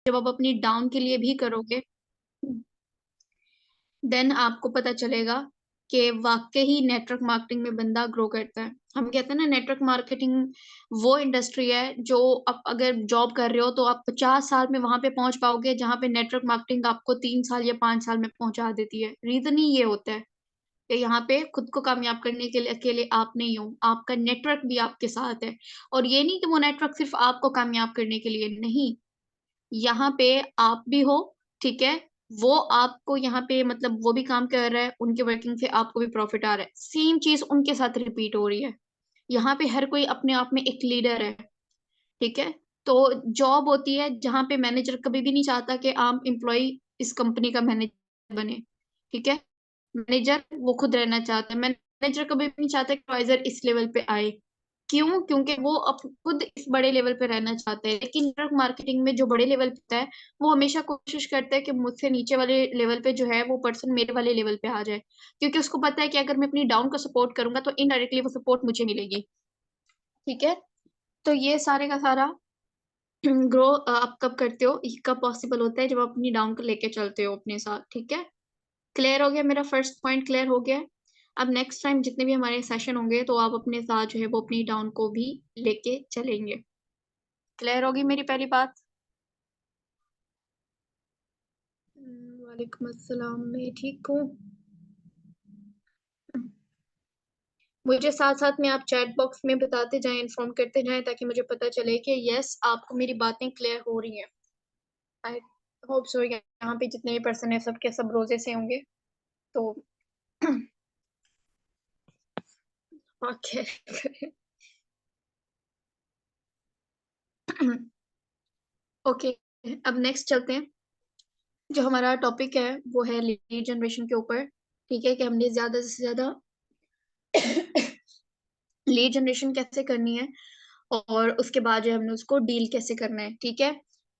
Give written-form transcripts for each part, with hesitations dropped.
जब आप अपनी डाउन के लिए भी करोगे, देन आपको पता चलेगा कि वाकई ही नेटवर्क मार्केटिंग में बंदा ग्रो करता है। हम कहते हैं ना, नेटवर्क मार्केटिंग वो इंडस्ट्री है जो आप अगर जॉब कर रहे हो तो आप 50 साल में वहां पे पहुंच पाओगे, जहां पे नेटवर्क मार्केटिंग आपको 3 साल या 5 साल में पहुंचा देती है। रीजन ही ये होता है कि यहाँ पे खुद को कामयाब करने के लिए अकेले आप नहीं हो, आपका नेटवर्क भी आपके साथ है। और ये नहीं कि वो नेटवर्क सिर्फ आपको कामयाब करने के लिए नहीं, यहाँ पे आप भी हो, ठीक है। वो आपको यहाँ पे मतलब वो भी काम कर रहा है, उनके वर्किंग से आपको भी प्रॉफिट आ रहा है, सेम चीज उनके साथ रिपीट हो रही है। यहाँ पे हर कोई अपने आप में एक लीडर है, ठीक है। तो जॉब होती है जहाँ पे मैनेजर कभी भी नहीं चाहता कि आम एम्प्लॉय इस कंपनी का मैनेजर बने, ठीक है। मैनेजर वो खुद रहना चाहता है, मैनेजर कभी भी नहीं चाहता कि supervisor इस लेवल पे आए। क्यों? क्योंकि वो खुद इस बड़े लेवल पे रहना चाहते हैं। लेकिन नेटवर्क मार्केटिंग में जो बड़े लेवल पे होता है, वो हमेशा कोशिश करता है कि मुझसे नीचे वाले लेवल पे जो है वो पर्सन मेरे वाले लेवल पे आ जाए, क्योंकि उसको पता है कि अगर मैं अपनी डाउन को सपोर्ट करूंगा तो इनडायरेक्टली वो सपोर्ट मुझे मिलेगी, ठीक है। तो ये सारे का सारा ग्रो आप कब करते हो, ये कब पॉसिबल होता है, जब आप अपनी डाउन को लेके चलते हो अपने साथ, ठीक है। क्लियर हो गया, मेरा फर्स्ट पॉइंट क्लियर हो गया है। अब नेक्स्ट टाइम जितने भी हमारे सेशन होंगे तो आप अपने साथ जो है वो अपनी डाउन को भी लेके चलेंगे। क्लियर होगी मेरी पहली बात? वालेकुम अस्सलाम, मैं ठीक हूँ। मुझे साथ साथ में आप चैट बॉक्स में बताते जाएं, इन्फॉर्म करते जाएं, ताकि मुझे पता चले कि यस आपको मेरी बातें क्लियर हो रही हैं। आई होप सो यहाँ पे जितने भी पर्सन है सब के सब रोजे से होंगे। तो ओके। ओके, अब नेक्स्ट चलते हैं। जो हमारा टॉपिक है वो है लीड जनरेशन के ऊपर, ठीक है। कि हमने ज्यादा से ज्यादा लीड जनरेशन कैसे करनी है, और उसके बाद जो है हमने उसको डील कैसे करना है, ठीक है।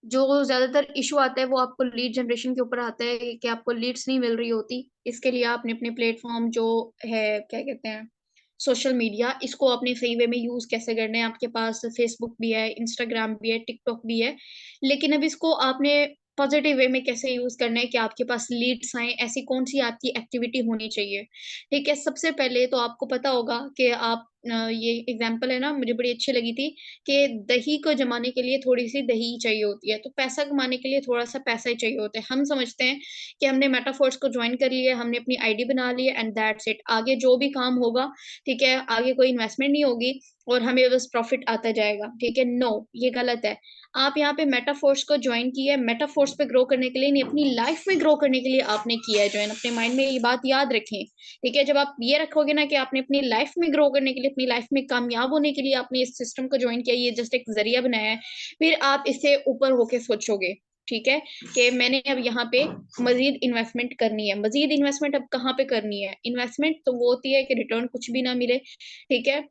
जो ज्यादातर इशू आता है वो आपको लीड जनरेशन के ऊपर आता है कि आपको लीड्स नहीं मिल रही होती। इसके लिए आपने अपने प्लेटफॉर्म जो है, क्या कहते हैं, सोशल मीडिया, इसको अपने सही वे में यूज कैसे करना है। आपके पास फेसबुक भी है, इंस्टाग्राम भी है, टिकटॉक भी है, लेकिन अब इसको आपने पॉजिटिव वे में कैसे यूज करना है कि आपके पास लीड्स आए, ऐसी कौन सी आपकी एक्टिविटी होनी चाहिए, ठीक है। सबसे पहले तो आपको पता होगा कि आप ये एग्जांपल है ना, मुझे बड़ी अच्छी लगी थी कि दही को जमाने के लिए थोड़ी सी दही चाहिए होती है, तो पैसा कमाने के लिए थोड़ा सा पैसा ही चाहिए होता है। हम समझते हैं कि हमने मेटाफोर्स को ज्वाइन कर लिया, हमने अपनी आईडी बना ली है एंड दैट्स इट, आगे जो भी काम होगा, ठीक है, आगे कोई इन्वेस्टमेंट नहीं होगी और हमें बस प्रॉफिट आता जाएगा, ठीक है। नो, ये गलत है। आप यहाँ पे मेटाफोर्स को ज्वाइन किया है मेटाफोर्स पे ग्रो करने के लिए नहीं, अपनी लाइफ में ग्रो करने के लिए आपने किया है ज्वाइन। अपने माइंड में ये बात याद रखें, ठीक है। जब आप ये रखोगे ना कि आपने अपनी लाइफ में ग्रो करने के लिए, अपनी लाइफ में कामयाब होने के लिए आपने इस सिस्टम को ज्वाइन किया, ये जस्ट एक जरिया बनाया है, फिर आप इससे ऊपर होके सोचोगे, ठीक है, कि मैंने अब यहाँ पे मजीद इन्वेस्टमेंट करनी है। मजीद इन्वेस्टमेंट अब कहाँ पे करनी है? इन्वेस्टमेंट तो वो होती है कि रिटर्न कुछ भी ना मिले, ठीक है।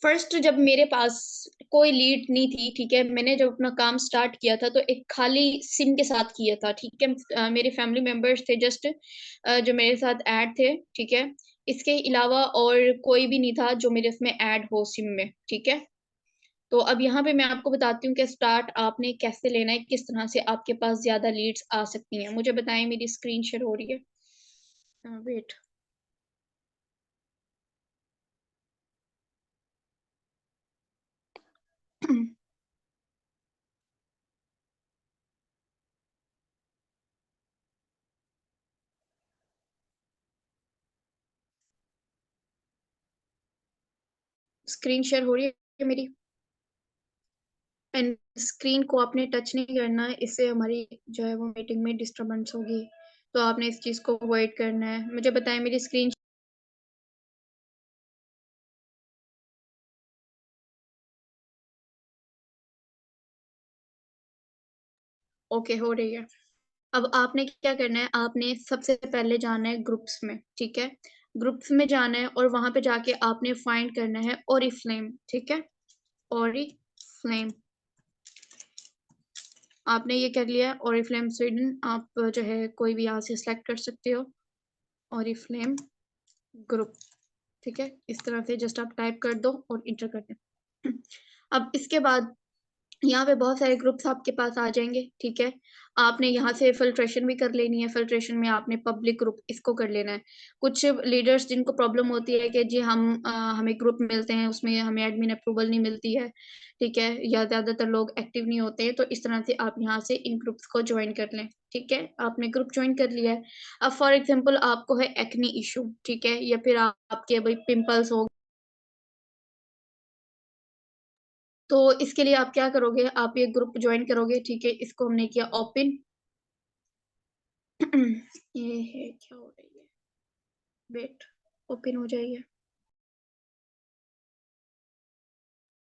फर्स्ट जब मेरे पास कोई लीड नहीं थी, ठीक है, मैंने जब अपना काम स्टार्ट किया था तो एक खाली सिम के साथ किया था, ठीक है। मेरे फैमिली मेंबर्स थे जस्ट जो मेरे साथ ऐड थे, ठीक है। इसके अलावा और कोई भी नहीं था जो मेरे उसमें ऐड हो सिम में, ठीक है। तो अब यहाँ पे मैं आपको बताती हूँ कि स्टार्ट आपने कैसे लेना है, किस तरह से आपके पास ज्यादा लीड्स आ सकती हैं। मुझे बताएं, मेरी स्क्रीन शेयर हो रही है? वेट। स्क्रीन शेयर हो रही है मेरी? एंड स्क्रीन को आपने टच नहीं करना है, इससे हमारी जो है वो मीटिंग में डिस्टरबेंस होगी। तो आपने इस चीज को अवॉइड करना है। मुझे बताएं, मेरी स्क्रीन ओके हो रही है? अब आपने क्या करना है, आपने सबसे पहले जाना है ग्रुप्स में, ठीक है। ग्रुप्स में जाना है और वहां पे जाके आपने फाइंड करना है ओरिफ्लेम, ठीक है। ओरिफ्लेम, आपने ये कर लिया। ओरिफ्लेम स्वीडन, आप जो है कोई भी यहाँ से सिलेक्ट कर सकते हो। ओरिफ्लेम ग्रुप, ठीक है। इस तरह से जस्ट आप टाइप कर दो और इंटर कर दो। अब इसके बाद यहाँ पे बहुत सारे ग्रुप्स आपके पास आ जाएंगे, ठीक है। आपने यहाँ से फिल्ट्रेशन भी कर लेनी है। फिल्ट्रेशन में आपने पब्लिक ग्रुप इसको कर लेना है। कुछ लीडर्स जिनको प्रॉब्लम होती है कि जी हमें ग्रुप मिलते हैं, उसमें हमें एडमिन अप्रूवल नहीं मिलती है, ठीक है, या ज्यादातर लोग एक्टिव नहीं होते हैं, तो इस तरह से आप यहाँ से इन ग्रुप्स को ज्वाइन कर लें, ठीक है। आपने ग्रुप ज्वाइन कर लिया है। अब फॉर एग्जाम्पल आपको है एक्नी इशू, ठीक है, या फिर आपके भाई पिंपल्स हो, तो इसके लिए आप क्या करोगे, आप ये ग्रुप ज्वाइन करोगे, ठीक है। इसको हमने किया ओपन। ये है, क्या हो रही है, वेट, ओपन हो जाइए।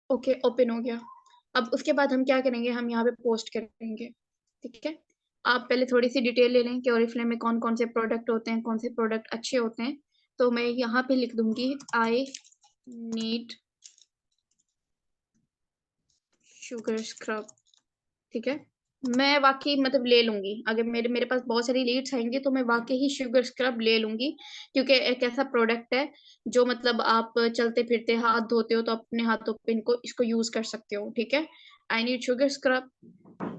ओके, ओपन हो गया। अब उसके बाद हम क्या करेंगे, हम यहाँ पे पोस्ट करेंगे, ठीक है। आप पहले थोड़ी सी डिटेल ले लें कि ओरिफ्लेम में कौन कौन से प्रोडक्ट होते हैं, कौन से प्रोडक्ट अच्छे होते हैं। तो मैं यहाँ पे लिख दूंगी आई नीड शुगर स्क्रब, ठीक है। मैं वाकई मतलब ले लूंगी, अगर मेरे मेरे पास बहुत सारी लीड्स आएंगी तो मैं वाकई ही शुगर स्क्रब ले लूंगी, क्योंकि एक ऐसा प्रोडक्ट है जो मतलब आप चलते फिरते हाथ धोते हो तो अपने हाथों पे इनको इसको यूज कर सकते हो, ठीक है। आई नीड शुगर स्क्रब,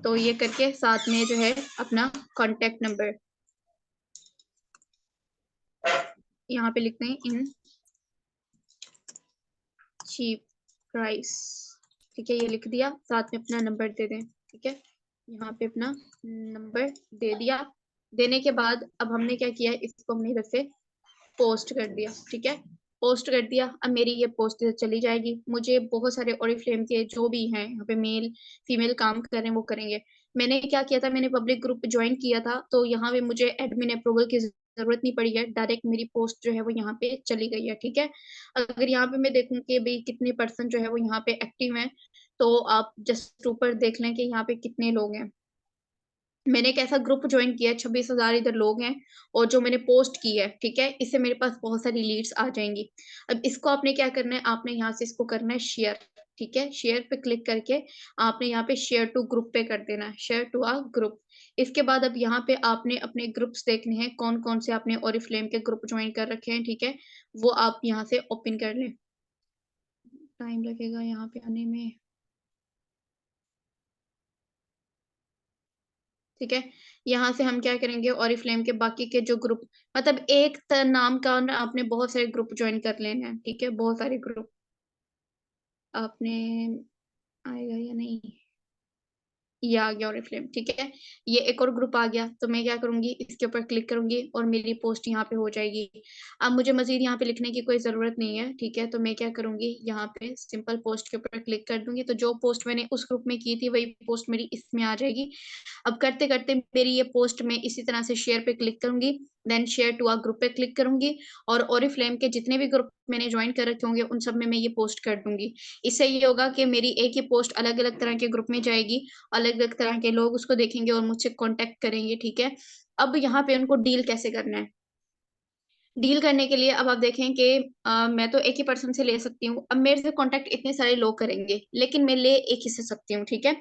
तो ये करके साथ में जो है अपना कॉन्टेक्ट नंबर यहाँ पे लिखते हैं इन चीप प्राइस, ठीक है। ये लिख दिया, साथ में अपना नंबर दे दें, ठीक है। यहाँ पे अपना नंबर दे दिया। देने के बाद अब हमने क्या किया है, इसको हमने इधर से पोस्ट कर दिया, ठीक है। पोस्ट कर दिया। अब मेरी ये पोस्ट चली जाएगी। मुझे बहुत सारे ओरिफ्लेम के जो भी हैं यहाँ पे मेल फीमेल काम कर रहे हैं वो करेंगे। मैंने क्या किया था, मैंने पब्लिक ग्रुप ज्वाइन किया था, तो यहाँ पे मुझे एडमिन अप्रूवल की जरूरत नहीं पड़ी है, डायरेक्ट मेरी पोस्ट जो है वो यहाँ पे चली गई है, ठीक है। अगर यहाँ पे मैं देखूँ कि भाई कितने परसेंट जो है वो यहाँ पे एक्टिव हैं, तो आप जस्ट ऊपर देख लें कि यहाँ पे कितने लोग हैं। मैंने एक ऐसा ग्रुप ज्वाइन किया है, 26,000 इधर लोग हैं, और जो मैंने पोस्ट की है, ठीक है, इससे मेरे पास बहुत सारी लीड्स आ जाएंगी। अब इसको आपने क्या करना है, आपने यहाँ से इसको करना है शेयर, ठीक है। शेयर पे क्लिक करके आपने यहाँ पे शेयर टू ग्रुप पे कर देना है, शेयर टू आ ग्रुप। इसके बाद अब यहाँ पे आपने अपने ग्रुप्स देखने हैं, कौन कौन से आपने ओरिफ्लेम के ग्रुप ज्वाइन कर रखे हैं, ठीक है। वो आप यहाँ से ओपन कर लें। टाइम लगेगा यहाँ पे आने में, ठीक है। यहाँ से हम क्या करेंगे, ओरिफ्लेम के बाकी के जो ग्रुप, मतलब एक नाम का ना आपने बहुत सारे ग्रुप ज्वाइन कर लेने हैं, ठीक है, बहुत सारे ग्रुप आपने, आएगा या नहीं, ये आ गया ओरिफ्लेम, ठीक है। ये एक और ग्रुप आ गया, तो मैं क्या करूंगी, इसके ऊपर क्लिक करूंगी और मेरी पोस्ट यहाँ पे हो जाएगी। अब मुझे मजीद यहाँ पे लिखने की कोई जरूरत नहीं है, ठीक है। तो मैं क्या करूंगी, यहाँ पे सिंपल पोस्ट के ऊपर क्लिक कर दूंगी, तो जो पोस्ट मैंने उस ग्रुप में की थी वही पोस्ट मेरी इसमें आ जाएगी। अब करते करते मेरी ये पोस्ट में इसी तरह से शेयर पे क्लिक करूंगी, then share to a group पे क्लिक करूंगी, और ओरिफ्लेम के जितने भी ग्रुप मैंने ज्वाइन कर रखे होंगे उन सब में मैं ये पोस्ट कर दूंगी। इससे ये होगा कि मेरी एक ही पोस्ट अलग अलग तरह के ग्रुप में जाएगी, अलग अलग तरह के लोग उसको देखेंगे और मुझसे कांटेक्ट करेंगे, ठीक है। अब यहाँ पे उनको डील कैसे करना है, डील करने के लिए अब आप देखें कि मैं तो एक ही पर्सन से ले सकती हूँ। अब मेरे से कांटेक्ट इतने सारे लोग करेंगे, लेकिन मैं ले एक ही से सकती हूँ, ठीक है।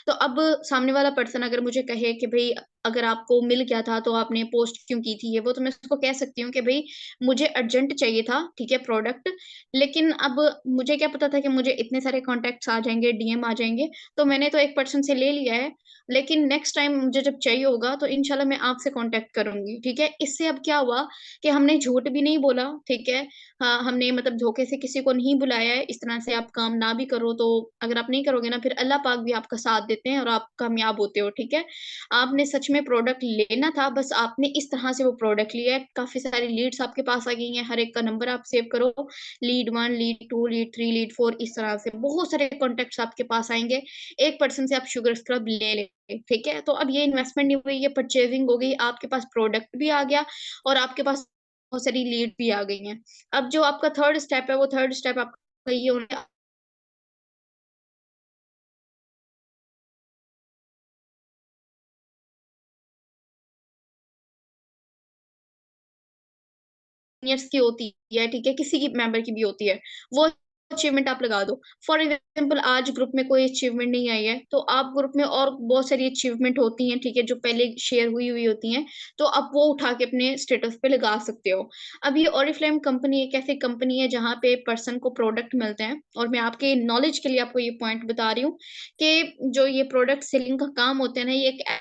तो अब सामने वाला पर्सन अगर मुझे कहे कि भाई अगर आपको मिल गया था तो आपने पोस्ट क्यों की थी, ये वो, तो मैं उसको कह सकती हूँ कि भाई मुझे अर्जेंट चाहिए था, ठीक है, प्रोडक्ट। लेकिन अब मुझे क्या पता था कि मुझे इतने सारे कॉन्टेक्ट्स आ जाएंगे, डीएम आ जाएंगे, तो मैंने तो एक पर्सन से ले लिया है। लेकिन नेक्स्ट टाइम मुझे जब चाहिए होगा तो इंशाल्लाह मैं आपसे कांटेक्ट करूंगी, ठीक है। इससे अब क्या हुआ कि हमने झूठ भी नहीं बोला, ठीक है। हाँ, हमने मतलब धोखे से किसी को नहीं बुलाया है। इस तरह से आप काम ना भी करो, तो अगर आप नहीं करोगे ना, फिर अल्लाह पाक भी आपका साथ देते हैं और आप कामयाब होते हो, ठीक है। आपने सच में प्रोडक्ट लेना था, बस आपने इस तरह से वो प्रोडक्ट लिया है। काफी सारी लीड्स आपके पास आ गई हैं, हर एक का नंबर आप सेव करो, लीड 1, लीड 2, लीड 3, लीड 4, इस तरह से बहुत सारे कॉन्टेक्ट आपके पास आएंगे। एक पर्सन से आप शुगर स्क्रब ले लें, ठीक है। तो अब ये इन्वेस्टमेंट नहीं हुई, ये परचेजिंग हो गई, आपके पास प्रोडक्ट भी आ गया और आपके पास बहुत सारी लीड भी आ गई हैं। अब जो आपका थर्ड स्टेप है, वो थर्ड स्टेप आपका ये होना है, सीनियर्स की होती है, ठीक है, किसी की मेंबर की भी होती है, वो अचीवमेंट आप लगा दो। फॉर एग्जाम्पल आज ग्रुप में कोई अचीवमेंट नहीं आई है, तो आप ग्रुप में और बहुत सारी अचीवमेंट होती हैं, ठीक है, जो पहले शेयर हुई हुई होती हैं, तो आप वो उठा के अपने स्टेटस पे लगा सकते हो। अब ये ओरिफ्लेम कंपनी एक ऐसी कंपनी है जहाँ पे पर्सन को प्रोडक्ट मिलते हैं, और मैं आपके नॉलेज के लिए आपको ये पॉइंट बता रही हूँ कि जो ये प्रोडक्ट सेलिंग का काम होता है ना, ये एक है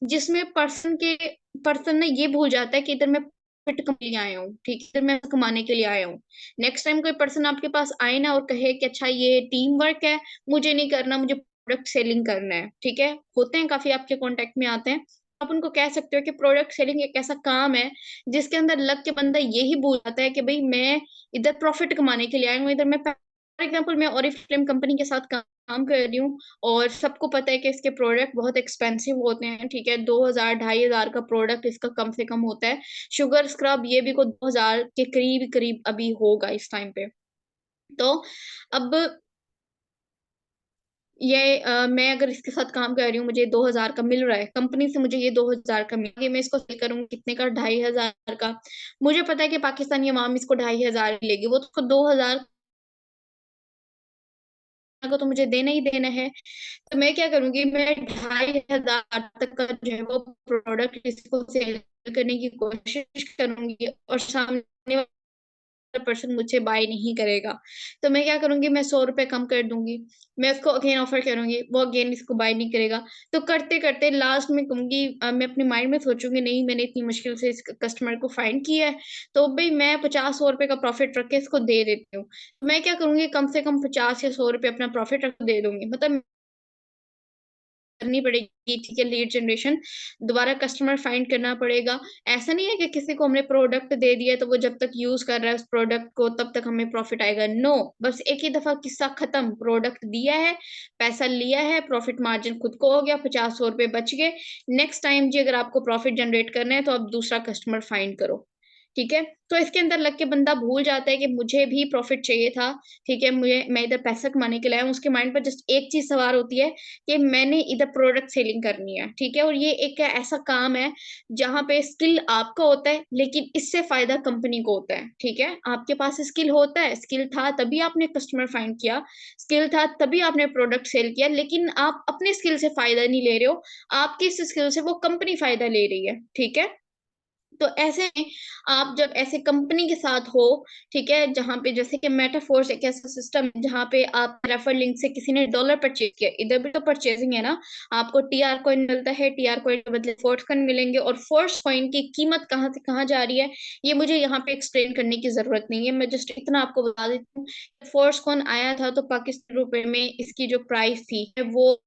जिसमें पर्सन ना ये भूल जाता है कि इधर मैं प्रॉफिट कमाने के लिए आया हूँ, ठीक है, इधर मैं कमाने के लिए आया हूँ। नेक्स्ट टाइम कोई पर्सन आपके पास आए ना और कहे कि अच्छा ये टीम वर्क है, मुझे नहीं करना, मुझे प्रोडक्ट सेलिंग करना है, ठीक है, होते हैं काफी आपके कांटेक्ट में आते हैं। आप उनको कह सकते हो कि प्रोडक्ट सेलिंग एक ऐसा काम है जिसके अंदर लग के बंदा यही भूल जाता है कि भाई मैं इधर प्रॉफिट कमाने के लिए आया हूँ, इधर मैं फॉर एग्जाम्पल मैं ओरिफ्लेम कंपनी के साथ काम कर रही हूँ, और सबको पता है कि इसके प्रोडक्ट बहुत एक्सपेंसिव होते हैं, ठीक है, 2000 2500 का प्रोडक्ट इसका कम से कम होता है। शुगर स्क्रब ये भी को 2000 के करीब करीब अभी होगा इस टाइम पे। तो अब मैं अगर इसके साथ काम कर रही हूँ, मुझे 2000 का मिल रहा है, कंपनी से मुझे ये 2000 का मिल रहा है, मैं इसको सेल करूंगी कितने का, 2500 का। मुझे पता है कि पाकिस्तानी अवाम इसको 2500 लेगी, वो तो 2000 को तो मुझे देना ही देना है। तो मैं क्या करूंगी, मैं 2500 तक का जो है वो प्रोडक्ट इसको सेल करने की कोशिश करूंगी, और सामने वाला पर्सन मुझसे बाय नहीं करेगा, तो मैं क्या करूंगी, मैं 100 रुपए कम कर दूंगी, मैं उसको अगेन ऑफर करूंगी, वो अगेन इसको बाय नहीं करेगा। तो करते करते लास्ट में कहूंगी, मैं अपने माइंड में सोचूंगी नहीं मैंने इतनी मुश्किल से इस कस्टमर को फाइंड किया है, तो भाई मैं 50 100 रुपए का प्रॉफिट रख के इसको दे देती हूँ। मैं क्या करूंगी, कम से कम 50 या 100 रुपए अपना प्रॉफिट रख के दे दूंगी, मतलब करनी पड़ेगी, ठीक है, लीड जनरेशन दोबारा कस्टमर फाइंड करना पड़ेगा। ऐसा नहीं है कि किसी को हमने प्रोडक्ट दे दिया तो वो जब तक यूज कर रहा है उस प्रोडक्ट को तब तक हमें प्रॉफिट आएगा, नो, बस एक ही दफा किस्सा खत्म, प्रोडक्ट दिया है, पैसा लिया है, प्रॉफिट मार्जिन खुद को हो गया, 50 100 रुपए बच गए। नेक्स्ट टाइम जी अगर आपको प्रॉफिट जनरेट करना है तो आप दूसरा कस्टमर फाइंड करो, ठीक है। तो इसके अंदर लग के बंदा भूल जाता है कि मुझे भी प्रॉफिट चाहिए था, ठीक है, मुझे मैं इधर पैसा कमाने के लिए आया हूँ, उसके माइंड पर जस्ट एक चीज सवार होती है कि मैंने इधर प्रोडक्ट सेलिंग करनी है, ठीक है, और ये एक ऐसा काम है जहां पे स्किल आपका होता है लेकिन इससे फायदा कंपनी को होता है, ठीक है, आपके पास स्किल होता है, स्किल था तभी आपने कस्टमर फाइंड किया, स्किल था तभी आपने प्रोडक्ट सेल किया, लेकिन आप अपने स्किल से फायदा नहीं ले रहे हो, आपकी इस स्किल से वो कंपनी फायदा ले रही है, ठीक है। तो ऐसे में आप जब ऐसे कंपनी के साथ हो, ठीक है, जहां पे जैसे कि मेटाफोर्स एक ऐसा सिस्टम है जहां पे आप रेफर लिंक से किसी ने डॉलर परचेज किया, इधर भी तो परचेजिंग है ना, आपको टीआर कॉइन मिलता है, टीआर कॉइन के बदले फोर्स कॉइन मिलेंगे, और फोर्स कॉइन की कीमत कहाँ से कहाँ जा रही है ये मुझे यहाँ पे एक्सप्लेन करने की जरूरत नहीं है, मैं जस्ट इतना आपको बता देती हूँ। फोर्स कॉइन आया था तो पाकिस्तान रुपए में इसकी जो प्राइस थी वो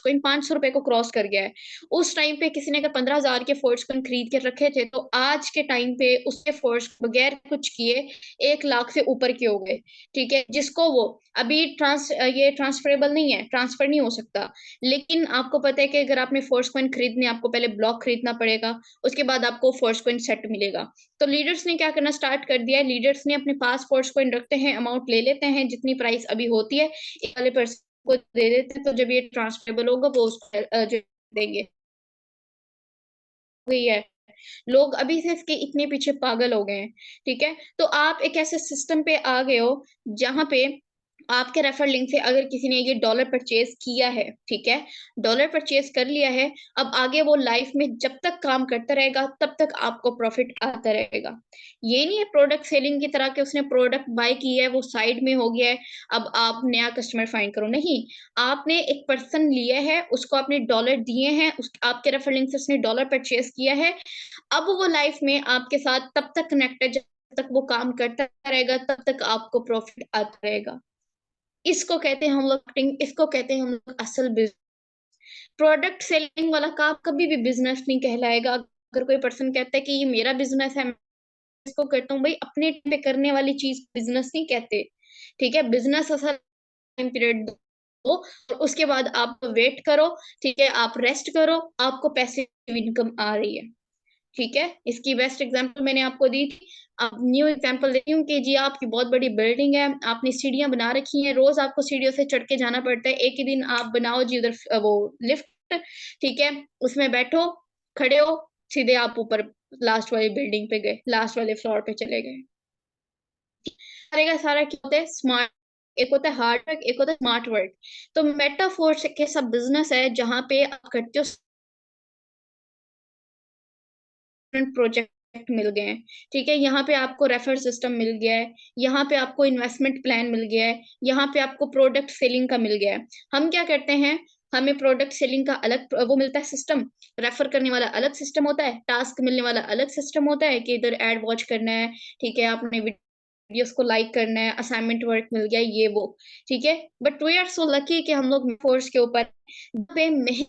कॉइन 500 रुपए को क्रॉस कर गया है। उस टाइम पे किसी ने अगर 15,000 के फोर्स कॉइन खरीद के रखे थे तो आज के टाइम पे उसके फोर्स बगैर कुछ किए 1 लाख से ऊपर के हो गए, ठीक है, जिसको वो अभी ये ट्रांसफरेबल नहीं है, ट्रांसफर नहीं हो सकता। लेकिन आपको पता है कि अगर आपने फोर्स कॉइन खरीदने आपको पहले ब्लॉक खरीदना पड़ेगा, उसके बाद आपको फोर्स कॉइन सेट मिलेगा। तो लीडर्स ने क्या करना स्टार्ट कर दिया है, लीडर्स ने अपने पास फोर्स कॉइन रखते हैं, अमाउंट ले लेते हैं जितनी प्राइस अभी होती है, एक वाले पर्सन को दे देते हैं, तो जब ये ट्रांसफरेबल होगा वो उसको जो देंगे, गई है। लोग अभी से इसके इतने पीछे पागल हो गए हैं, ठीक है। तो आप एक ऐसे सिस्टम पे आ गए हो जहां पे आपके रेफर लिंक से अगर किसी ने ये डॉलर परचेज किया है, ठीक है, डॉलर परचेज कर लिया है, अब आगे वो लाइफ में जब तक काम करता रहेगा तब तक आपको प्रॉफिट आता रहेगा। ये नहीं है प्रोडक्ट सेलिंग की तरह कि उसने प्रोडक्ट बाय किया है वो साइड में हो गया है, अब आप नया कस्टमर फाइंड करो, नहीं, आपने एक पर्सन लिया है, उसको आपने डॉलर दिए हैं, आपके रेफर लिंक से उसने डॉलर परचेज किया है, अब वो लाइफ में आपके साथ तब तक कनेक्टेड जब तक वो काम करता रहेगा तब तक आपको प्रॉफिट आता रहेगा। इसको कहते हैं हम लोग marketing, इसको कहते हैं हम लोग असल बिजनेस। प्रोडक्ट सेलिंग वाला काम कभी भी बिजनेस नहीं कहलाएगा। अगर कोई पर्सन कहता है कि ये मेरा बिजनेस है, मैं इसको करता हूँ, भाई अपने time पे करने वाली चीज बिजनेस नहीं कहते, ठीक है, बिजनेस असल टाइम पीरियड दो और उसके बाद आप वेट करो, ठीक है, आप रेस्ट करो, आपको पैसिव इनकम आ रही है, ठीक है। इसकी बेस्ट एग्जांपल मैंने आपको दी थी। अब न्यू एग्जांपल देती हूँ कि जी आपकी बहुत बड़ी बिल्डिंग है, आपने सीढ़ियां बना रखी हैं, रोज आपको सीढ़ियों से चढ़ के जाना पड़ता है, एक ही दिन आप बनाओ जी उधर वो लिफ्ट ठीक है, उसमें बैठो, खड़े हो, सीधे आप ऊपर लास्ट वाली बिल्डिंग पे गए, लास्ट वाले फ्लोर पे चले गए। सारे का सारा क्या होता है, स्मार्ट, एक होता है हार्ड वर्क, एक होता है स्मार्ट वर्क। तो मेटाफोर्स एक ऐसा बिजनेस है जहां पे आप करते हो, प्रोजेक्ट मिल गए हैं, ठीक है, यहाँ पे आपको रेफर सिस्टम मिल गया है, यहाँ पे आपको इन्वेस्टमेंट प्लान मिल गया है, यहाँ पे आपको प्रोडक्ट सेलिंग का मिल गया है। हम क्या करते हैं, हमें प्रोडक्ट सेलिंग का अलग वो मिलता है सिस्टम, रेफर करने वाला अलग सिस्टम होता है, टास्क मिलने वाला अलग सिस्टम होता है कि इधर एड वॉच करना है, ठीक है, आपने वीडियोस को लाइक करना है, असाइनमेंट वर्क मिल गया, ये वो, ठीक है। But we are so lucky कि हम लोग फोर्स के ऊपर पे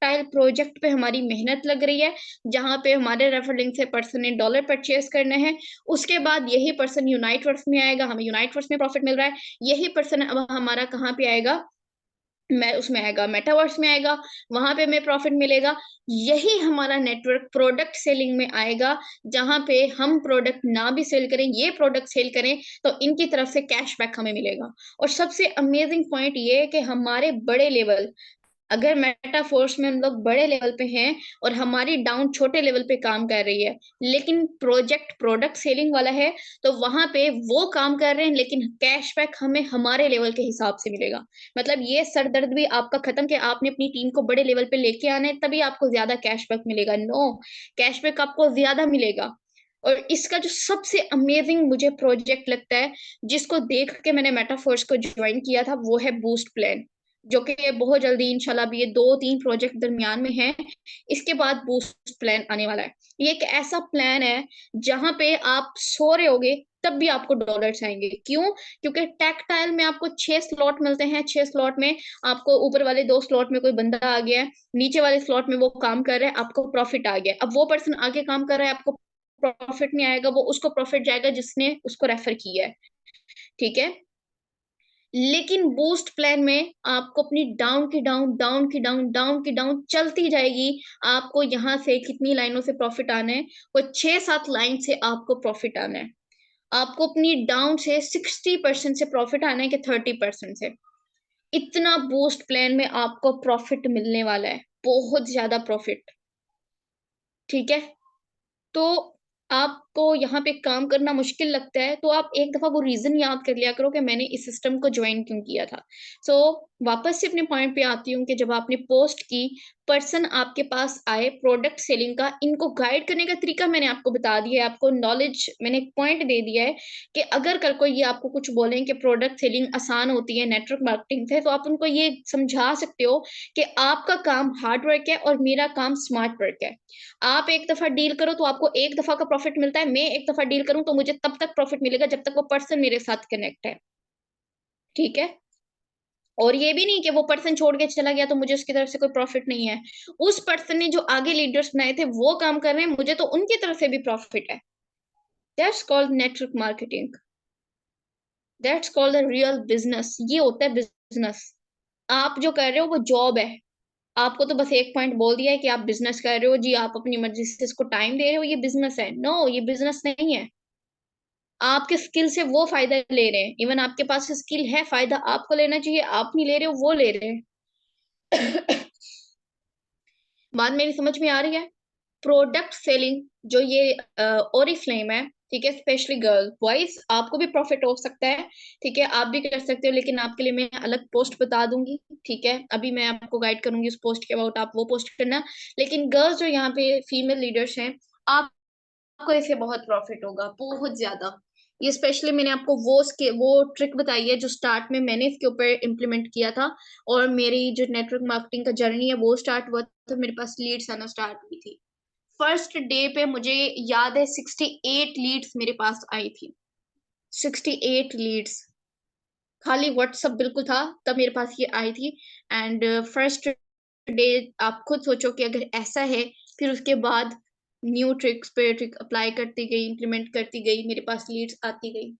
टाइल प्रोजेक्ट पे हमारी मेहनत लग रही है, जहां पे हमारे रेफर लिंक से पर्सन ने डॉलर परचेज करने हैं, उसके बाद यही पर्सन यूनाइट वर्स में आएगा, हमें यूनाइट वर्स में प्रॉफिट मिल रहा है, यही पर्सन अब हमारा कहाँ पे आएगा, मैं उसमें आएगा, मेटावर्स में आएगा, वहां पे हमें प्रॉफिट मिलेगा। यही हमारा नेटवर्क प्रोडक्ट सेलिंग में आएगा, जहां पे हम प्रोडक्ट ना भी सेल करें, ये प्रोडक्ट सेल करें, तो इनकी तरफ से कैशबैक हमें मिलेगा। और सबसे अमेजिंग पॉइंट ये है कि हमारे बड़े लेवल, अगर मेटाफोर्स में हम लोग बड़े लेवल पे हैं और हमारी डाउन छोटे लेवल पे काम कर रही है, लेकिन प्रोजेक्ट प्रोडक्ट सेलिंग वाला है, तो वहां पे वो काम कर रहे हैं, लेकिन कैशबैक हमें हमारे लेवल के हिसाब से मिलेगा। मतलब ये सरदर्द भी आपका खत्म कि आपने अपनी टीम को बड़े लेवल पे लेके आना है तभी आपको ज्यादा कैशबैक मिलेगा, नो, कैशबैक आपको ज्यादा मिलेगा। और इसका जो सबसे अमेजिंग मुझे प्रोजेक्ट लगता है, जिसको देख के मैंने मेटाफोर्स को ज्वाइन किया था, वो है बूस्ट प्लान, जो कि बहुत जल्दी इंशाल्लाह भी ये 2-3 प्रोजेक्ट दरमियान में है, इसके बाद बूस्ट प्लान आने वाला है। ये एक ऐसा प्लान है जहां पे आप सो रहे होगे तब भी आपको डॉलर्स आएंगे। क्यों? क्योंकि टैक्टाइल में आपको 6 स्लॉट मिलते हैं, 6 स्लॉट में आपको ऊपर वाले 2 स्लॉट में कोई बंदा आ गया है, नीचे वाले स्लॉट में वो काम कर रहा है, आपको प्रॉफिट आ गया। अब वो पर्सन आगे काम कर रहा है, आपको प्रॉफिट नहीं आएगा, वो उसको प्रॉफिट जाएगा जिसने उसको रेफर किया है, ठीक है। लेकिन बूस्ट प्लान में आपको अपनी डाउन की डाउन, डाउन की डाउन, डाउन की डाउन चलती जाएगी। आपको यहां से कितनी लाइनों से प्रॉफिट आना है, वो 6-7 लाइन से आपको प्रॉफिट आना है। आपको अपनी डाउन से 60% से प्रॉफिट आना है कि 30% से। इतना बूस्ट प्लान में आपको प्रॉफिट मिलने वाला है, बहुत ज्यादा प्रॉफिट, ठीक है। तो आपको यहाँ पे काम करना मुश्किल लगता है, तो आप एक दफा वो रीजन याद कर लिया करो कि मैंने इस सिस्टम को ज्वाइन क्यों किया था। सो वापस से अपने पॉइंट पे आती हूँ कि जब आपने पोस्ट की, पर्सन आपके पास आए प्रोडक्ट सेलिंग का, इनको गाइड करने का तरीका मैंने आपको बता दिया है, आपको नॉलेज मैंने एक पॉइंट दे दिया है कि अगर कल कोई ये आपको कुछ बोले कि प्रोडक्ट सेलिंग आसान होती है नेटवर्क मार्केटिंग से, तो आप उनको ये समझा सकते हो कि आपका काम हार्ड वर्क है और मेरा काम स्मार्ट वर्क है। आप एक दफा डील करो तो आपको एक दफा का प्रॉफिट मिलता है, मैं एक दफा डील करूं तो मुझे तब तक प्रॉफिट मिलेगा जब तक वो पर्सन मेरे साथ कनेक्ट है, ठीक है। और ये भी नहीं कि वो पर्सन छोड़ के चला गया तो मुझे उसकी तरफ से कोई प्रॉफिट नहीं है। उस पर्सन ने जो आगे लीडर्स बनाए थे वो काम कर रहे हैं, मुझे तो उनकी तरफ से भी प्रॉफिट है। That's called network marketing, that's called the real business, ये होता है बिजनेस। आप जो कर रहे हो वो जॉब है, आपको तो बस एक पॉइंट बोल दिया है कि आप बिजनेस कर रहे हो जी, आप अपनी मर्जी से इसको टाइम दे रहे हो, ये बिजनेस है। नो, ये बिजनेस नहीं है। आपके स्किल से वो फायदा ले रहे हैं, इवन आपके पास स्किल है, फायदा आपको लेना चाहिए, आप नहीं ले रहे हो, वो ले रहे हैं। बात मेरी समझ में आ रही है? प्रोडक्ट सेलिंग जो ये ओरिफ्लेम है, ठीक है, स्पेशली गर्ल बॉयज आपको भी प्रॉफिट हो सकता है, ठीक है, आप भी कर सकते हो, लेकिन आपके लिए मैं अलग पोस्ट बता दूंगी, ठीक है, अभी मैं आपको गाइड करूंगी उस पोस्ट के अबाउट, आप वो पोस्ट करना। लेकिन गर्ल्स जो यहाँ पे फीमेल लीडर्स हैं, आपको इससे बहुत प्रॉफिट होगा, बहुत ज्यादा। ये स्पेशली मैंने आपको वो ट्रिक बताई है जो स्टार्ट में मैंने इसके ऊपर इम्प्लीमेंट किया था, और मेरी जो नेटवर्क मार्केटिंग का जर्नी है वो स्टार्ट हुआ, तो मेरे पास लीड्स आना स्टार्ट हुई थी। फर्स्ट डे पे मुझे याद है 68 लीड्स मेरे पास आई थी, 68 लीड्स, खाली व्हाट्सअप बिल्कुल था तब मेरे पास ये आई थी। एंड फर्स्ट डे, आप खुद सोचो कि अगर ऐसा है, फिर उसके बाद न्यू ट्रिक्स पे ट्रिक अप्लाई करती गई, इम्प्लीमेंट करती गई, मेरे पास लीड्स आती गई।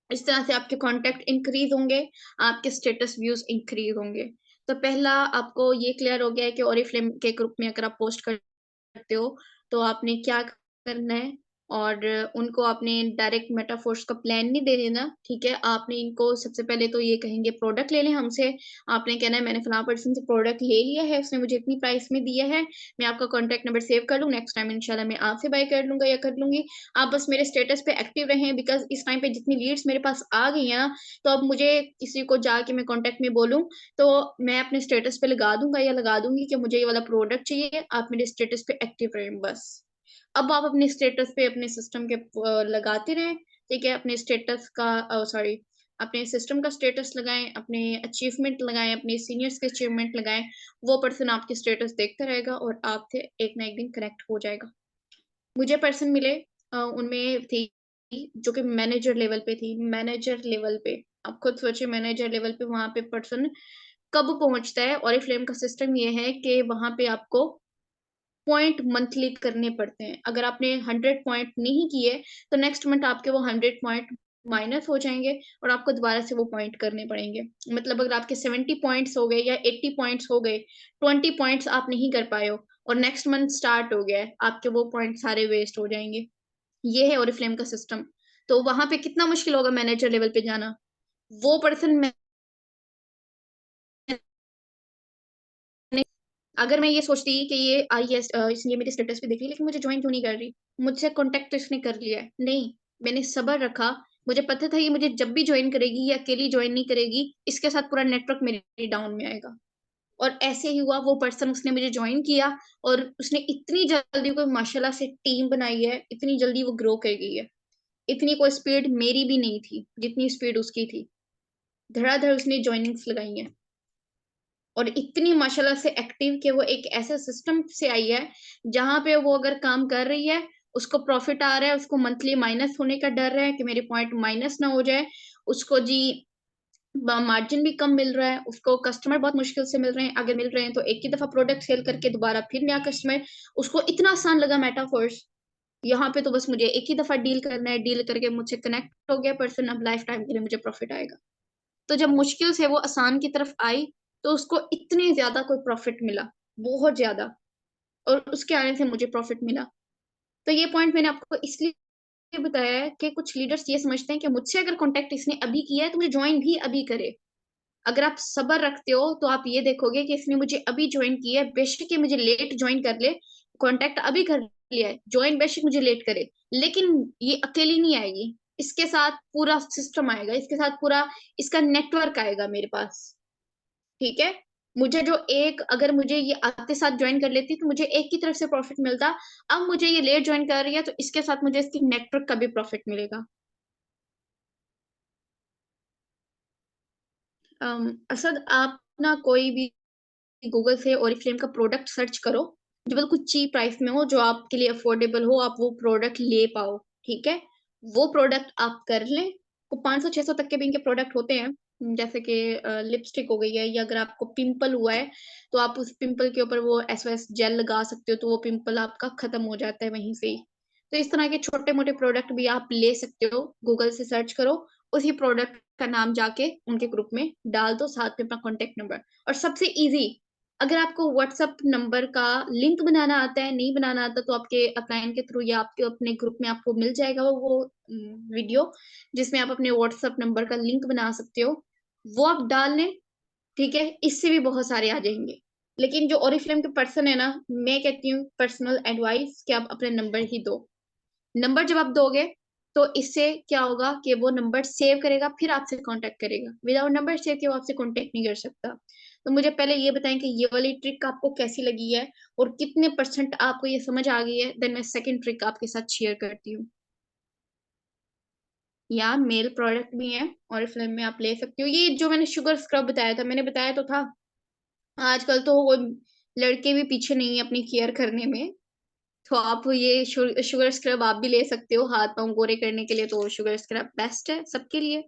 इस तरह से आपके कांटेक्ट इंक्रीज होंगे, आपके स्टेटस व्यूज इंक्रीज होंगे। तो पहला आपको ये क्लियर हो गया है कि ओरिफ्लेम के ग्रुप में अगर आप पोस्ट करते हो तो आपने क्या करना है, और उनको आपने डायरेक्ट मेटाफोर्स का प्लान नहीं दे देना, ठीक है? आपने इनको सबसे पहले तो ये कहेंगे प्रोडक्ट ले लें हमसे। आपने कहना है मैंने फलाँ पर्सन से प्रोडक्ट ले लिया है, उसने मुझे इतनी प्राइस में दिया है, मैं आपका कॉन्टैक्ट नंबर सेव कर लूँ, नेक्स्ट टाइम इंशाल्लाह मैं आपसे बाय कर लूँगा या कर लूँगी। आप बस मेरे स्टेटस पे एक्टिव रहें बिकॉज़ इस टाइम पे जितनी लीड्स मेरे पास आ गई हैं ना, तो अब मुझे किसी को जाके मैं कॉन्टैक्ट में बोलूँ, तो मैं अपने स्टेटस पे लगा दूँगा या लगा दूँगी कि मुझे ये वाला प्रोडक्ट चाहिए, आप मेरे स्टेटस पे एक्टिव रहें बस। अब आप अपने स्टेटस पे अपने सिस्टम के लगाते रहें, ठीक है? अपने स्टेटस का सॉरी अपने सिस्टम का स्टेटस लगाएँ, अपने अचीवमेंट लगाएँ, अपने सीनियर्स के अचीवमेंट लगाएँ। वो पर्सन आपके स्टेटस देखता रहेगा और आपसे एक ना एक दिन कनेक्ट हो जाएगा। मुझे पर्सन मिले उनमें थी जो कि मैनेजर लेवल पे थी, मैनेजर लेवल पे। आप खुद सोचिए मैनेजर लेवल पे वहाँ पे पर्सन कब पहुँचता है। ओरिफ्लेम का सिस्टम ये है कि वहाँ पे आपको पॉइंट मंथली करने पड़ते हैं। अगर आपने 100 पॉइंट नहीं किए, तो नेक्स्ट मंथ आपके वो 100 पॉइंट माइनस हो जाएँगे और आपको दोबारा से वो पॉइंट करने पड़ेंगे। मतलब अगर आपके 70 पॉइंट्स हो गए या 80 पॉइंट्स हो गए, 20 पॉइंट्स आप नहीं कर पाए हो और नेक्स्ट मंथ स्टार्ट हो गया है, आपके वो पॉइंट सारे वेस्ट हो जाएँगे। ये है ओरिफ्लेम का सिस्टम। तो वहाँ पे कितना मुश्किल होगा मैनेजर लेवल पे जाना। वो पर्सन मैंने अगर मैं ये सोचती कि ये आई है इसने मेरे स्टेटस पे देख लिया लेकिन मुझे जॉइन क्यों नहीं कर रही? मुझसे कॉन्टैक्ट तो इसने कर लिया है। नहीं, मैंने सब्र रखा। मुझे पता था ये मुझे जब भी जॉइन करेगी, ये अकेली जॉइन नहीं करेगी, इसके साथ पूरा नेटवर्क मेरे डाउन में आएगा। और ऐसे ही हुआ वो पर्सन उसने मुझे जॉइन किया और उसने इतनी जल्दी कोई माशाल्लाह से टीम बनाई है, इतनी जल्दी वो ग्रो कर गई है। इतनी कोई स्पीड मेरी भी नहीं थी, जितनी स्पीड उसकी थी। धड़ाधड़ उसने जॉइनिंग्स लगाई हैं। और इतनी माशाल्लाह से एक्टिव कि वो एक ऐसे सिस्टम से आई है, जहाँ पे वो अगर काम कर रही है, उसको प्रॉफ़िट आ रहा है, उसको मंथली माइनस होने का डर है कि मेरे पॉइंट माइनस ना हो जाए। उसको जी ब मार्जिन भी कम मिल रहा है, उसको कस्टमर बहुत मुश्किल से मिल रहे हैं, अगर मिल रहे हैं तो एक ही दफ़ा प्रोडक्ट सेल करके दोबारा फिर नया कस्टमर, उसको इतना आसान लगा मेटाफोर्स। यहाँ पे तो बस मुझे एक ही दफ़ा डील करना है, डील करके मुझसे कनेक्ट हो गया पर्सन, अब लाइफ़ टाइम के लिए मुझे प्रॉफ़िट आएगा। तो जब मुश्किल से वो आसान की तरफ आई, तो उसको इतने ज़्यादा कोई प्रॉफ़िट मिला, बहुत ज़्यादा और उसके आने से मुझे प्रॉफ़िट मिला। तो ये पॉइंट मैंने आपको इसलिए बताया है कि कुछ लीडर्स ये समझते हैं कि मुझसे अगर कॉन्टैक्ट इसने अभी किया है, तो मुझे जॉइन भी अभी करे। अगर आप सब्र रखते हो, तो आप ये देखोगे कि इसने मुझे अभी जॉइन किया है, बेशक ये मुझे लेट जॉइन कर ले, कॉन्टैक्ट अभी कर लिया है, जॉइन बेशक मुझे लेट करे, लेकिन ये अकेली नहीं आएगी। इसके साथ पूरा सिस्टम आएगा, इसके साथ पूरा इसका नेटवर्क आएगा मेरे पास, ठीक है? मुझे जो एक अगर मुझे ये आते साथ जॉइन कर लेती, तो मुझे एक की तरफ से प्रॉफिट मिलता। अब मुझे ये लेट जॉइन कर रही है, तो इसके साथ मुझे इसकी नेटवर्क का भी प्रॉफिट मिलेगा। असद आप ना कोई भी गूगल से ओरिफ्लेम का प्रोडक्ट सर्च करो, जो बिल्कुल चीप प्राइस में हो, जो आपके लिए अफोर्डेबल हो, आप वो प्रोडक्ट ले पाओ, ठीक है? वो प्रोडक्ट आप कर लें, वो 500-600 तक के भी इनके प्रोडक्ट होते हैं। जैसे कि लिपस्टिक हो गई है या अगर आपको पिंपल हुआ है, तो आप उस पिंपल के ऊपर वो एसओएस जेल लगा सकते हो, तो वो पिंपल आपका खत्म हो जाता है वहीं से ही। तो इस तरह के छोटे-मोटे प्रोडक्ट भी आप ले सकते हो, गूगल से सर्च करो, उसी प्रोडक्ट का नाम जाके उनके ग्रुप में डाल दो, साथ में अपना कॉन्टैक्ट नंबर। और सबसे ईज़ी अगर आपको व्हाट्सएप नंबर का लिंक बनाना आता है, नहीं बनाना आता तो आपके अपलाइन के थ्रू या आपके अपने ग्रुप में आपको मिल जाएगा वो वीडियो जिसमें आप अपने व्हाट्सएप नंबर का लिंक बना सकते हो। वो आप डाल लें, ठीक है? इससे भी बहुत सारे आ जाएँगे। लेकिन जो ओरिफ्लेम के पर्सन है ना, मैं कहती हूँ पर्सनल एडवाइस कि आप अपने नंबर ही दो। नंबर जब आप दोगे, तो इससे क्या होगा कि वो नंबर सेव करेगा, फिर आपसे कॉन्टैक्ट करेगा। विदाउट नंबर सेव किए वो आपसे कॉन्टैक्ट नहीं कर सकता। तो मुझे पहले ये बताएँ कि ये वाली ट्रिक आपको कैसी लगी है और कितने परसेंट आपको ये समझ आ गई है? देन मैं सेकंड ट्रिक आपके साथ शेयर करती हूँ। या मेल प्रोडक्ट भी हैं और फ़िल्म में आप ले सकते हो। ये जो मैंने शुगर स्क्रब बताया था, मैंने बताया तो था, आजकल तो वो लड़के भी पीछे नहीं है अपनी केयर करने में। तो आप ये शुगर स्क्रब आप भी ले सकते हो, हाथ-पाँव गोरे करने के लिए तो शुगर स्क्रब बेस्ट है सबके लिए।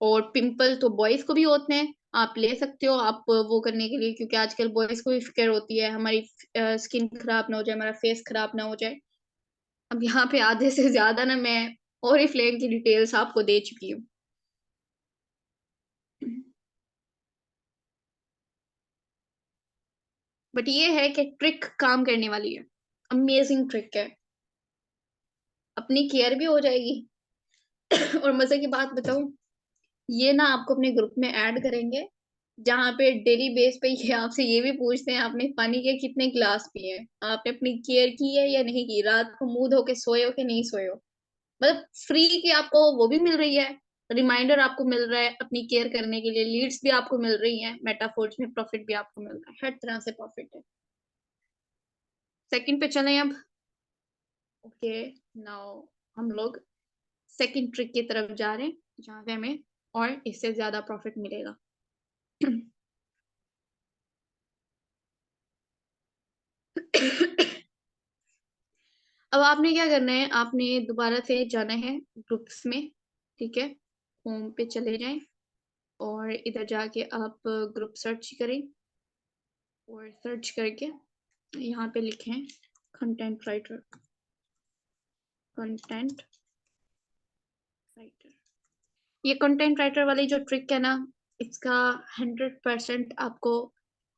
और पिंपल तो बॉयज़ को भी होते हैं, आप ले सकते हो आप वो करने के लिए क्योंकि आजकल बॉयज़ को भी फ़िक्र होती है हमारी स्किन खराब ना हो जाए, हमारा फेस खराब ना हो जाए। अब यहाँ पे आधे से ज़्यादा ना मैं ओरिफ्लेम की डिटेल्स आपको दे चुकी हूँ। बट ये है कि ट्रिक काम करने वाली है। अमेजिंग ट्रिक है, अपनी केयर भी हो जाएगी। और मजे की बात बताऊं, ये ना आपको अपने ग्रुप में ऐड करेंगे, जहाँ पे डेली बेस पे ये आपसे ये भी पूछते हैं आपने पानी के कितने गिलास पिए हैं, आपने अपनी केयर की है या नहीं की, रात को मुंह धो के सोए हो कि नहीं सोए हो। मतलब फ्री की आपको वो भी मिल रही है, रिमाइंडर आपको मिल रहा है अपनी केयर करने के लिए, लीड्स भी आपको मिल रही हैं, मेटाफोर्स में प्रॉफिट भी आपको मिल रहा है, हर तरह से प्रॉफिट है। सेकंड पे चलें अब। ओके, नाउ हम लोग सेकंड ट्रिक की तरफ जा रहे हैं, जहाँ पे हमें और इससे ज्यादा प्रॉफिट मिलेगा। अब आपने क्या करना है, आपने दोबारा से जाना है ग्रुप्स में, ठीक है, होम पे चले जाएं और इधर जाके आप ग्रुप सर्च करें, और सर्च करके यहाँ पे लिखें कंटेंट राइटर, कंटेंट राइटर। ये कंटेंट राइटर वाली जो ट्रिक है ना, इसका 100% आपको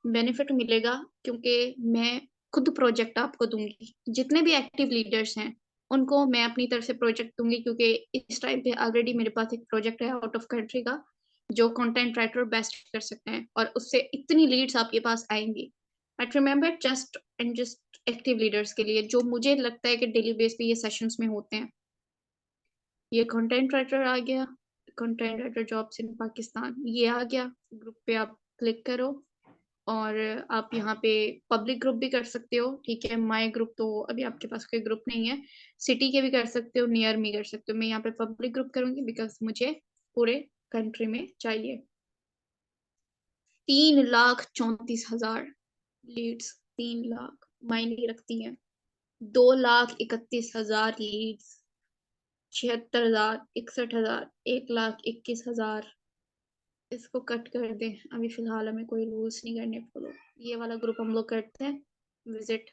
बेनिफिट मिलेगा, क्योंकि मैं खुद प्रोजेक्ट आपको दूंगी, जितने भी एक्टिव लीडर्स हैं उनको मैं अपनी तरफ से प्रोजेक्ट दूंगी, क्योंकि इस टाइम पे ऑलरेडी मेरे पास एक प्रोजेक्ट है आउट ऑफ कंट्री का, जो कंटेंट राइटर बेस्ट कर सकते हैं, और उससे इतनी लीड्स आपके पास आएंगी। But remember, just and just active leaders के लिए, जो मुझे लगता है कि डेली बेस पे ये सेशंस में होते हैं। ये कंटेंट राइटर आ गया, content writer jobs in Pakistan, ये आ गया, ग्रुप पे आप क्लिक करो, और आप यहाँ पे पब्लिक ग्रुप भी कर सकते हो, ठीक है, माय ग्रुप तो अभी आपके पास कोई ग्रुप नहीं है, सिटी के भी कर सकते हो, नियर मी कर सकते हो, मैं यहाँ पे पब्लिक ग्रुप करूंगी बिकॉज मुझे पूरे कंट्री में चाहिए। 3,34,000 लीड्स, 3 लाख मायने रखती हैं, 2,31,000 लीड्स, 76,000, 61,000, 1,21,000। इसको कट कर दें, अभी फिलहाल हमें कोई रूल्स नहीं करने फॉलो। ये वाला ग्रुप हम लोग करते हैं विजिट,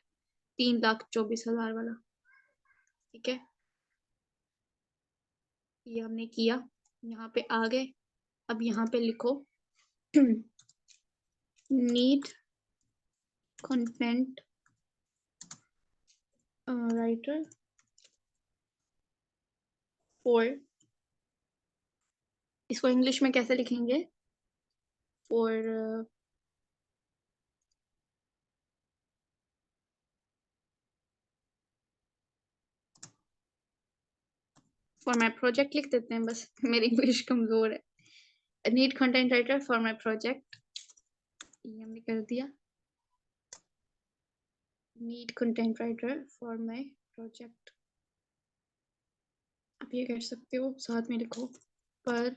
3,24,000 वाला, ठीक है, ये हमने किया, यहाँ पे आ गए। अब यहाँ पे लिखो नीड कंटेंट राइटर फॉर, इसको इंग्लिश में कैसे लिखेंगे, फॉर फॉर माई प्रोजेक्ट लिख देते हैं बस, मेरी इंग्लिश कमजोर है। Need content writer for my project, ये हमने कर दिया, need content writer for my project. आप ये कर सकते हो, साथ में लिखो पर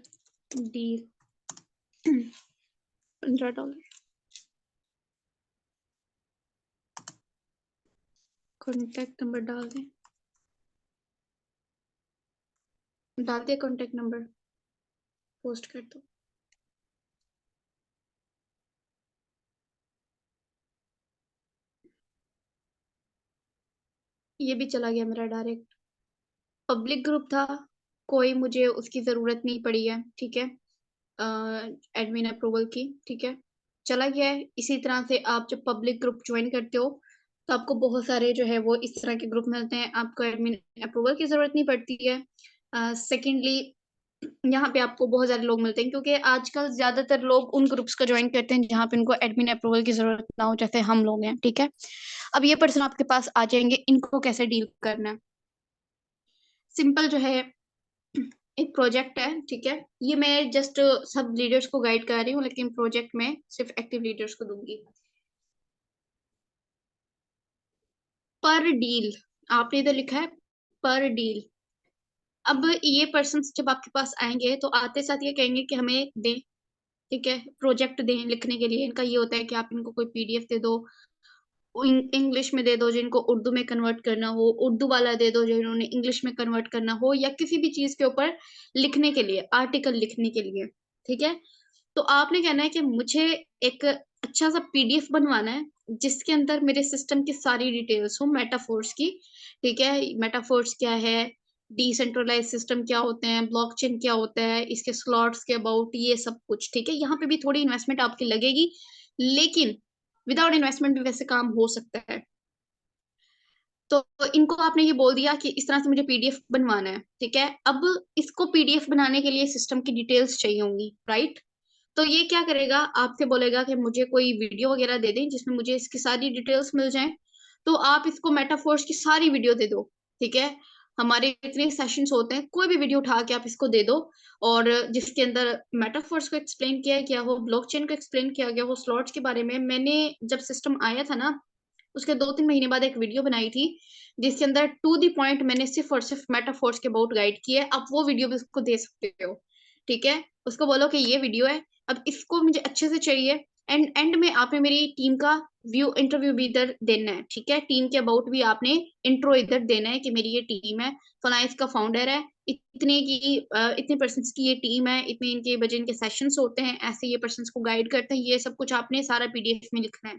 डील $15, कॉन्टेक्ट नंबर डाल दें, डाल दिया कॉन्टेक्ट नंबर, पोस्ट कर दो। ये भी चला गया मेरा डायरेक्ट, पब्लिक ग्रुप था, कोई मुझे उसकी जरूरत नहीं पड़ी है, ठीक है, एडमिन अप्रूवल की, ठीक है, चला गया है। इसी तरह से आप जब पब्लिक ग्रुप ज्वाइन करते हो तो आपको बहुत सारे जो है वो इस तरह के ग्रुप मिलते हैं, आपको एडमिन अप्रूवल की जरूरत नहीं पड़ती है। सेकेंडली, यहाँ पे आपको बहुत सारे लोग मिलते हैं, क्योंकि आजकल ज्यादातर लोग उन ग्रुप्स का ज्वाइन करते हैं जहाँ पे उनको एडमिन अप्रूवल की जरूरत ना हो, जैसे हम लोग हैं, ठीक है। अब ये पर्सन आपके पास आ जाएंगे, इनको कैसे डील करना है, सिंपल जो है, एक प्रोजेक्ट है, ठीक है, ये मैं जस्ट सब लीडर्स को गाइड कर रही हूँ, लेकिन प्रोजेक्ट में सिर्फ एक्टिव लीडर्स को दूंगी। पर डील, आपने इधर लिखा है पर डील। अब ये पर्सन जब आपके पास आएंगे तो आते साथ ये कहेंगे कि हमें दें, ठीक है, प्रोजेक्ट दें लिखने के लिए। इनका ये होता है कि आप इनको कोई पीडीएफ दे दो, इंग्लिश में दे दो, जिनको उर्दू में कन्वर्ट करना हो उर्दू वाला दे दो, जो इन्होंने इंग्लिश में कन्वर्ट करना हो, या किसी भी चीज के ऊपर लिखने के लिए, आर्टिकल लिखने के लिए, ठीक है। तो आपने कहना है कि मुझे एक अच्छा सा पीडीएफ बनवाना है, जिसके अंदर मेरे सिस्टम की सारी डिटेल्स हो, मेटाफोर्स की, ठीक है, मेटाफोर्स क्या है, डिसेंट्रलाइज सिस्टम क्या होते हैं, ब्लॉकचेन क्या होता है, इसके स्लॉट्स के अबाउट, ये सब कुछ, ठीक है। यहाँ पे भी थोड़ी इन्वेस्टमेंट आपकी लगेगी, लेकिन विदाउट इन्वेस्टमेंट भी वैसे काम हो सकता है। तो इनको आपने ये बोल दिया कि इस तरह से मुझे पीडीएफ बनवाना है, ठीक है। अब इसको पीडीएफ बनाने के लिए सिस्टम की डिटेल्स चाहिए होंगी, राइट। तो ये क्या करेगा, आपसे बोलेगा कि मुझे कोई वीडियो वगैरह दे दें जिसमें मुझे इसकी सारी डिटेल्स मिल जाएं। तो आप इसको मेटाफोर्स की सारी वीडियो दे दो, ठीक है। हमारे इतने सेशंस होते हैं, कोई भी वीडियो उठा के आप इसको दे दो, और जिसके अंदर मेटाफोर्स को एक्सप्लेन किया गया हो, ब्लॉकचेन को एक्सप्लेन किया गया हो, स्लॉट्स के बारे में। मैंने जब सिस्टम आया था ना, उसके 2-3 महीने बाद एक वीडियो बनाई थी जिसके अंदर टू दी पॉइंट मैंने सिर्फ और सिर्फ मेटाफोर्स के अबाउट गाइड किया है। आप वो वीडियो भी उसको दे सकते हो, ठीक है। उसको बोलो कि ये वीडियो है, अब इसको मुझे अच्छे से चाहिए। एंड में आपने मेरी टीम का व्यू इंटरव्यू भी इधर देना है, ठीक है। टीम के अबाउट भी आपने इंट्रो इधर देना है कि मेरी ये टीम है, फला इसका फाउंडर है, इतने की इतने पर्सन की ये टीम है, इतने इनके बजे इनके सेशंस होते हैं, ऐसे ये पर्सन को गाइड करते हैं, ये सब कुछ आपने सारा पीडीएफ में लिखना है।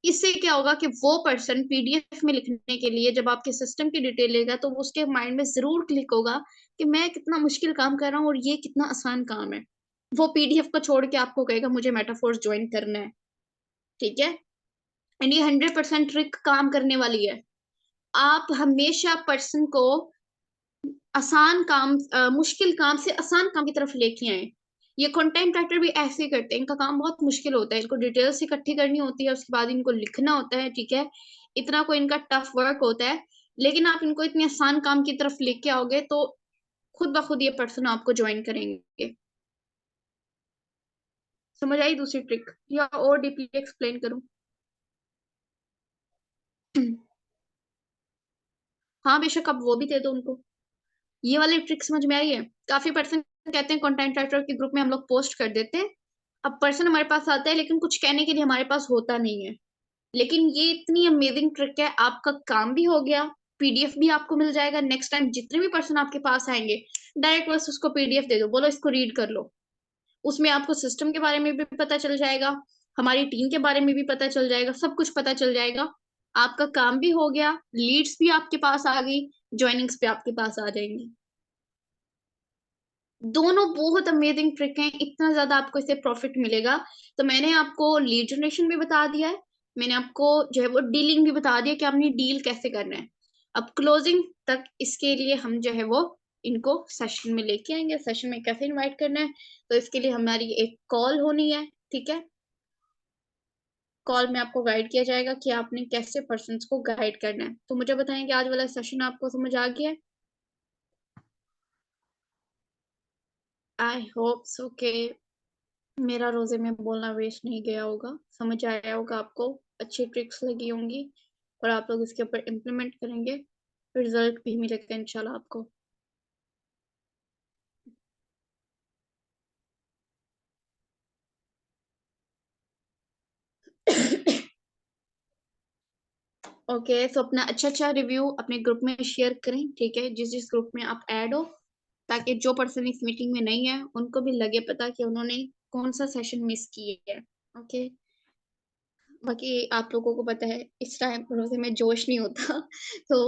इससे क्या होगा कि वो पर्सन पीडीएफ में लिखने के लिए जब आपके सिस्टम की डिटेल लेगा तो उसके माइंड में जरूर क्लिक होगा कि मैं कितना मुश्किल काम कर रहा हूँ और ये कितना आसान काम है। वो पीडीएफ को छोड़ के आपको कहेगा मुझे मेटाफोर्स ज्वाइन करना है, ठीक है। एंड ये 100% ट्रिक काम करने वाली है। आप हमेशा पर्सन को आसान काम मुश्किल काम से आसान काम की तरफ लेके आए। ये कंटेंट राइटर भी ऐसे ही करते हैं, इनका काम बहुत मुश्किल होता है, इनको डिटेल्स इकट्ठी करनी होती है, उसके बाद इनको लिखना होता है, ठीक है। इतना कोई इनका टफ वर्क होता है, लेकिन आप इनको इतने आसान काम की तरफ लेके आओगे तो खुद ब खुद ये पर्सन आपको ज्वाइन करेंगे। समझ आई दूसरी ट्रिक, या और डीपली एक्सप्लेन करूं? हाँ बेशक, आप वो भी दे दो उनको। ये वाली ट्रिक समझ में आई है? काफी पर्सन कहते हैं कंटेंट राइटर के ग्रुप में हम लोग पोस्ट कर देते हैं, अब पर्सन हमारे पास आता है लेकिन कुछ कहने के लिए हमारे पास होता नहीं है। लेकिन ये इतनी अमेजिंग ट्रिक है, आपका काम भी हो गया, पीडीएफ भी आपको मिल जाएगा। नेक्स्ट टाइम जितने भी पर्सन आपके पास आएंगे, डायरेक्ट बस उसको पीडीएफ दे दो, बोलो इसको रीड कर लो। उसमें आपको सिस्टम के बारे में भी पता चल जाएगा, हमारी टीम के बारे में भी पता चल जाएगा, सब कुछ पता चल जाएगा। आपका काम भी हो गया, लीड्स भी आपके पास आ गई, ज्वाइनिंग्स भी आपके पास आ जाएंगी। दोनों बहुत अमेजिंग ट्रिक हैं, इतना ज्यादा आपको इससे प्रॉफिट मिलेगा। तो मैंने आपको लीड जनरेशन भी बता दिया है, मैंने आपको जो है वो डीलिंग भी बता दिया कि आपने डील कैसे करना है। अब क्लोजिंग तक इसके लिए हम जो है वो इनको सेशन में लेके आएंगे। सेशन में कैसे इनवाइट करना है, तो इसके लिए हमारी एक कॉल होनी है, ठीक है। कॉल में आपको गाइड किया जाएगा कि आपने कैसे पर्सन को गाइड करना है। तो मुझे बताएं कि आज वाला सेशन आपको समझ आ गया है? आई होप सो के मेरा रोजे में बोलना वेस्ट नहीं गया होगा, समझ आया होगा आपको, अच्छी ट्रिक्स लगी होंगी और आप लोग इसके ऊपर इम्प्लीमेंट करेंगे, रिजल्ट भी मिलेगा इंशाल्लाह आपको। ओके, सो अपना अच्छा अच्छा रिव्यू अपने ग्रुप में शेयर करें, ठीक है, जिस जिस ग्रुप में आप ऐड हो, ताकि जो पर्सन इस मीटिंग में नहीं है उनको भी लगे पता कि उन्होंने कौन सा सेशन मिस किया है। ओके, बाकी आप लोगों को पता है इस टाइम रोजे में जोश नहीं होता तो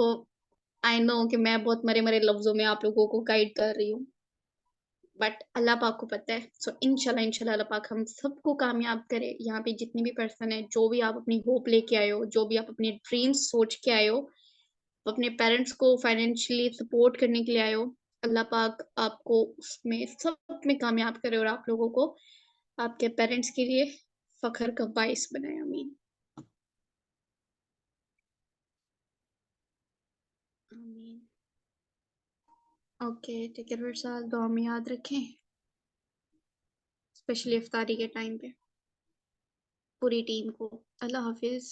आई नो कि मैं बहुत मरे मरे लफ्जों में आप लोगों को गाइड कर रही हूँ, बट अल्लाह पाक को पता है। सो इंशाल्लाह इंशाल्लाह अल्लाह पाक हम सबको कामयाब करे। यहाँ पे जितनी भी पर्सन है, जो भी आप अपनी होप लेके आए हो, जो भी आप अपने ड्रीम्स सोच के आए हो, अपने पेरेंट्स को फाइनेंशियली सपोर्ट करने के लिए आए हो, अल्लाह पाक आपको उसमें सब में कामयाब करे और आप लोगों को आपके पेरेंट्स के लिए फख्र का बाइस बनाए, आमीन आमीन। Okay, take care yourself, दुआ में याद रखें, स्पेशली इफ्तारी के टाइम पे पूरी टीम को। अल्लाह हाफिज।